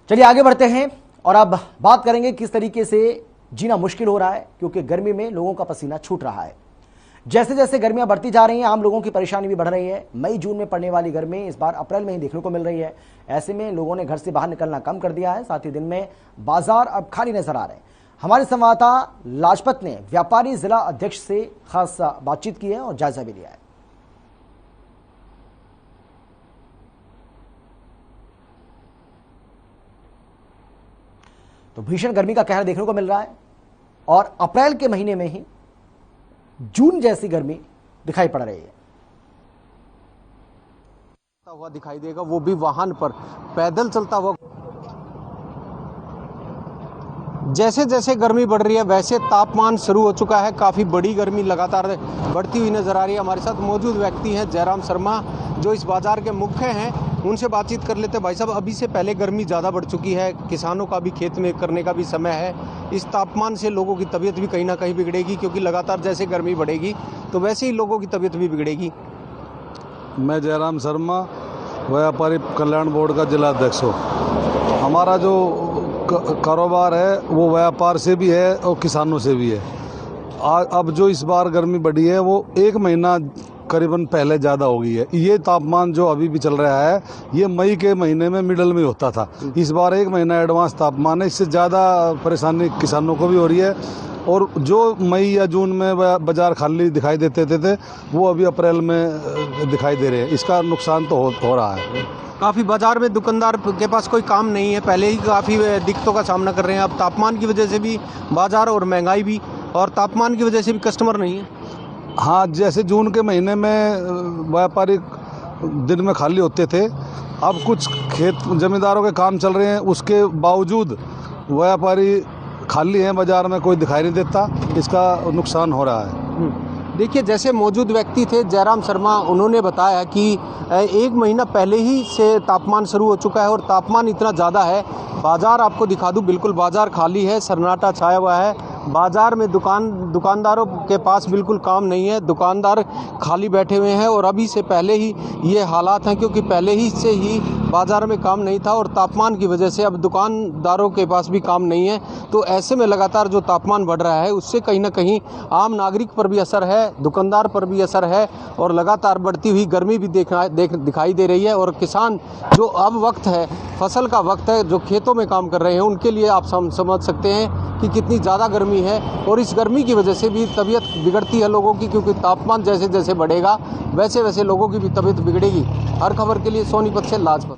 चलिए आगे बढ़ते हैं और अब बात करेंगे किस तरीके से जीना मुश्किल हो रहा है, क्योंकि गर्मी में लोगों का पसीना छूट रहा है। जैसे जैसे गर्मियां बढ़ती जा रही हैं, आम लोगों की परेशानी भी बढ़ रही है। मई जून में पड़ने वाली गर्मी इस बार अप्रैल में ही देखने को मिल रही है। ऐसे में लोगों ने घर से बाहर निकलना कम कर दिया है। साथ ही दिन में बाजार अब खाली नजर आ रहे हैं। हमारे संवाददाता लाजपत ने व्यापारी जिला अध्यक्ष से खास बातचीत की है और जायजा भी लिया है। तो भीषण गर्मी का कहर देखने को मिल रहा है और अप्रैल के महीने में ही जून जैसी गर्मी दिखाई पड़ रही है। हुआ दिखाई देगा, वो भी वाहन पर पैदल चलता हुआ। जैसे जैसे गर्मी बढ़ रही है वैसे तापमान शुरू हो चुका है। काफी बड़ी गर्मी लगातार बढ़ती हुई नजर आ रही है। हमारे साथ मौजूद व्यक्ति हैं जयराम शर्मा, जो इस बाजार के मुख्य हैं। उनसे बातचीत कर लेते हैं। भाई साहब, अभी से पहले गर्मी ज़्यादा बढ़ चुकी है, किसानों का भी खेत में करने का भी समय है। इस तापमान से लोगों की तबीयत भी कहीं ना कहीं बिगड़ेगी, क्योंकि लगातार जैसे गर्मी बढ़ेगी तो वैसे ही लोगों की तबीयत भी बिगड़ेगी। मैं जयराम शर्मा, व्यापारी कल्याण बोर्ड का जिला अध्यक्ष हूँ। हमारा जो कारोबार है वो व्यापार से भी है और किसानों से भी है। अब जो इस बार गर्मी बढ़ी है वो एक महीना करीबन पहले ज़्यादा हो गई है। ये तापमान जो अभी भी चल रहा है ये मई के महीने में मिडल में होता था। इस बार एक महीना एडवांस तापमान है। इससे ज़्यादा परेशानी किसानों को भी हो रही है। और जो मई या जून में बाजार खाली दिखाई देते थे वो अभी अप्रैल में दिखाई दे रहे हैं। इसका नुकसान तो हो रहा है। काफ़ी बाजार में दुकानदार के पास कोई काम नहीं है, पहले ही काफ़ी दिक्कतों का सामना कर रहे हैं। अब तापमान की वजह से भी बाजार और महंगाई भी, और तापमान की वजह से भी कस्टमर नहीं है। हाँ, जैसे जून के महीने में व्यापारी दिन में खाली होते थे, अब कुछ खेत जमींदारों के काम चल रहे हैं, उसके बावजूद व्यापारी खाली हैं, बाजार में कोई दिखाई नहीं देता। इसका नुकसान हो रहा है। देखिए, जैसे मौजूद व्यक्ति थे जयराम शर्मा, उन्होंने बताया कि एक महीना पहले ही से तापमान शुरू हो चुका है और तापमान इतना ज़्यादा है। बाजार आपको दिखा दूं, बिल्कुल बाजार खाली है, सन्नाटा छाया हुआ है। बाजार में दुकानदारों के पास बिल्कुल काम नहीं है, दुकानदार खाली बैठे हुए हैं। और अभी से पहले ही ये हालात हैं, क्योंकि पहले ही से ही बाजार में काम नहीं था और तापमान की वजह से अब दुकानदारों के पास भी काम नहीं है। तो ऐसे में लगातार जो तापमान बढ़ रहा है उससे कहीं ना कहीं आम नागरिक पर भी असर है, दुकानदार पर भी असर है, और लगातार बढ़ती हुई गर्मी भी दिखाई दे रही है। और किसान जो अब वक्त है, फसल का वक्त है, जो खेतों में काम कर रहे हैं, उनके लिए आप समझ सकते हैं कि कितनी ज़्यादा गर्मी है। और इस गर्मी की वजह से भी तबीयत बिगड़ती है लोगों की, क्योंकि तापमान जैसे जैसे बढ़ेगा वैसे वैसे लोगों की भी तबीयत बिगड़ेगी। हर खबर के लिए सोनीपत से लाजपत।